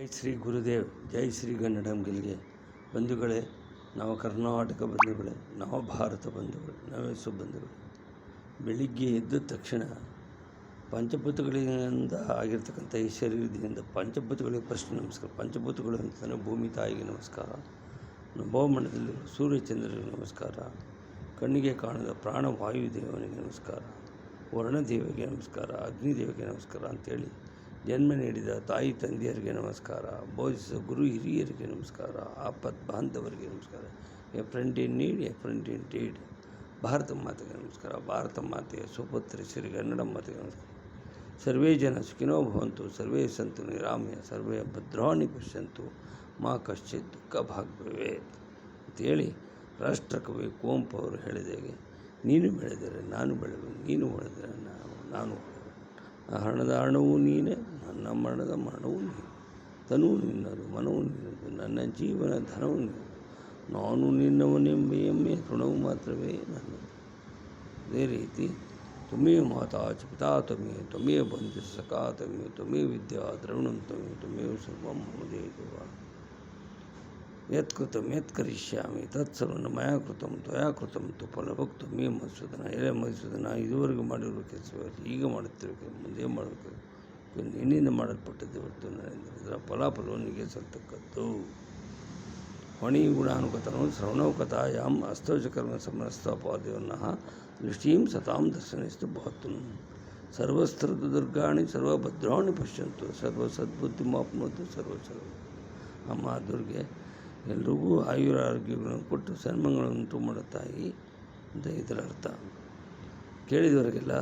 ಜೈ ಶ್ರೀ ಗುರುದೇವ್, ಜೈ ಶ್ರೀ ಗನ್ನಡಂ ಗೆಲ್ಗೆ. ಬಂಧುಗಳೇ, ನಾವು ಕರ್ನಾಟಕ ಬಂಧುಗಳೇ, ನಾವು ಭಾರತ ಬಂಧುಗಳು, ನಾವೇ ಬಂಧುಗಳು. ಬೆಳಿಗ್ಗೆ ಎದ್ದ ತಕ್ಷಣ ಪಂಚಭೂತಗಳಿಂದ ಆಗಿರ್ತಕ್ಕಂಥ ಈ ಶರೀರದಿಂದ ಪಂಚಭೂತಗಳಿಗೆ ಫಸ್ಟ್ ನಮಸ್ಕಾರ. ಪಂಚಭೂತಗಳು ಅಂತಲೇ ಭೂಮಿ ತಾಯಿಗೆ ನಮಸ್ಕಾರ, ನಭೋಮಂಡಲದಲ್ಲಿ ಸೂರ್ಯಚಂದ್ರರಿಗೆ ನಮಸ್ಕಾರ, ಕಣ್ಣಿಗೆ ಕಾಣದ ಪ್ರಾಣವಾಯು ದೇವನಿಗೆ ನಮಸ್ಕಾರ, ವರ್ಣದೇವಿಗೆ ನಮಸ್ಕಾರ, ಅಗ್ನಿದೇವಿಗೆ ನಮಸ್ಕಾರ ಅಂಥೇಳಿ ಜನ್ಮ ನೀಡಿದ ತಾಯಿ ತಂದೆಯರಿಗೆ ನಮಸ್ಕಾರ, ಬೋಧಿಸಿದ ಗುರು ಹಿರಿಯರಿಗೆ ನಮಸ್ಕಾರ, ಆಪತ್ ಬಾಂಧವರಿಗೆ ನಮಸ್ಕಾರ. A friend in need, A friend in deed. Bharat ಮಾತೆಗೆ ನಮಸ್ಕಾರ. ಭಾರತ ಮಾತೆಯ ಸುಪುತ್ರಿ ಶ್ರೀ ಕನ್ನಡ ಮಾತೆಗೆ ನಮಸ್ಕಾರ. ಸರ್ವೇ ಜನ ಸುಖಿನೋ ಭವಂತು, ಸರ್ವೇ ಸಂತು ನಿರಾಮಯ, ಸರ್ವೇ ಭದ್ರಾಣಿ ಪಶ್ಯಂತು, ಮಾ ಕಶ್ಚಿತ್ ದುಃಖ ಭಾಗ್ ಭವೇತ್ ಅಂತೇಳಿ ರಾಷ್ಟ್ರಕವಿ ಕುವೆಂಪು ಅವರು ಹೇಳಿದಾಗೆ, ನೀನು ಬೆಳೆದರೆ ನಾನು ಬೆಳೆಯುವೆ, ನೀನು ಬೆಳೆದರೆ ನಾನು ಹಣದ ಹಣವೂ ನೀನೇ, ನನ್ನ ಮರಣದ ಮರಣವೂ ನೀನು, ತನುವು ನಿನ್ನದು, ಮನವು ನಿನ್ನದು, ನನ್ನ ಜೀವನ ಧನವು ನೀನು, ನಾನು ನಿನ್ನವನೆಂಬ ಹೆಮ್ಮೆ ಋಣವು ಮಾತ್ರವೇ ನನ್ನದು. ಅದೇ ರೀತಿ ತುಮೇ ಮಾತಾ ಚ ಪಿತಾ ತ್ವಮೇ ಬಂಧು ಸಖಾ ತ್ವಮೇ ವಿದ್ಯಾ ದ್ರವಿಣಂ ತ್ವಮೇವ ಸರ್ವಂ ಮಮ ದೇವ. ಯತ್ಕೃತಂ ಯತ್ಕರಿಷ್ಯಾಮಿ ತತ್ಸರ್ವಂ ಮಯಾ ಕೃತಂ ತ್ವಯಾ ಕೃತಂ ತು ಫಲಭುಕ್ ತ್ವಮೇ ಮಧುಸೂದನ. ಮಧುಸೂದನ, ಇದುವರೆಗೂ ಮಾಡಿರುವ ಕೆಲಸವಾಗಿ ಈಗ ಮಾಡುತ್ತಿರುವ ಮುಂದೆ ಮಾಡಬೇಕು, ನಿನ್ನಿಂದ ಮಾಡಲ್ಪಟ್ಟದ್ದು ಹೊರತು ನನ್ನಿಂದ. ಇದರ ಫಲಾಫಲವನಿಗೆ ಸಲ್ತಕ್ಕದ್ದು. ವಾಣಿ ಗುಣಾನುಗತನೋ ಶ್ರವಣೋಕಥಾಯಾಮ್ ಅಸ್ತೌಜಕರ್ಮ ಸಮರಸ್ತಪಾದೇವನ್ನಃ ದೃಷ್ಟೀಂ ಸತಾಂ ದರ್ಶನಿಸ್ತು ಭಾತು. ಸರ್ವಸ್ತ್ರದು ದುರ್ಗಾಣಿ ಸರ್ವಭದ್ರಾಣಿ ಪಶ್ಯಂತು, ಸರ್ವ ಸದ್ಬುದ್ಧಿಮಾಪ್ನೋತು ಸರ್ವಸರ್ವ. ಅಮ್ಮ ದುರ್ಗೆ ಎಲ್ರಿಗೂ ಆಯುರಾರೋಗ್ಯಗಳನ್ನು ಕೊಟ್ಟು ಸನ್ಮಾನಗಳನ್ನು ಮಾಡೋ ತಾಯಿ ಅಂತ ಇದರ ಅರ್ಥ. ಕೇಳಿದವರಿಗೆಲ್ಲ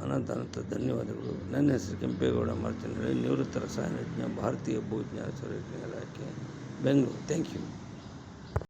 ಅನಂತ ಧನ್ಯವಾದಗಳು. ನನ್ನ ಹೆಸರು ಕೆಂಪೇಗೌಡ ಮಾರ್ಚನಹಳ್ಳಿ, ನಿವೃತ್ತ ರಸಾಯನಜ್ಞ, ಭಾರತೀಯ ಭೂವಿಜ್ಞಾನ ಸರ್ವೇಕ್ಷಣಾ ಇಲಾಖೆ, ಬೆಂಗಳೂರು. Thank you.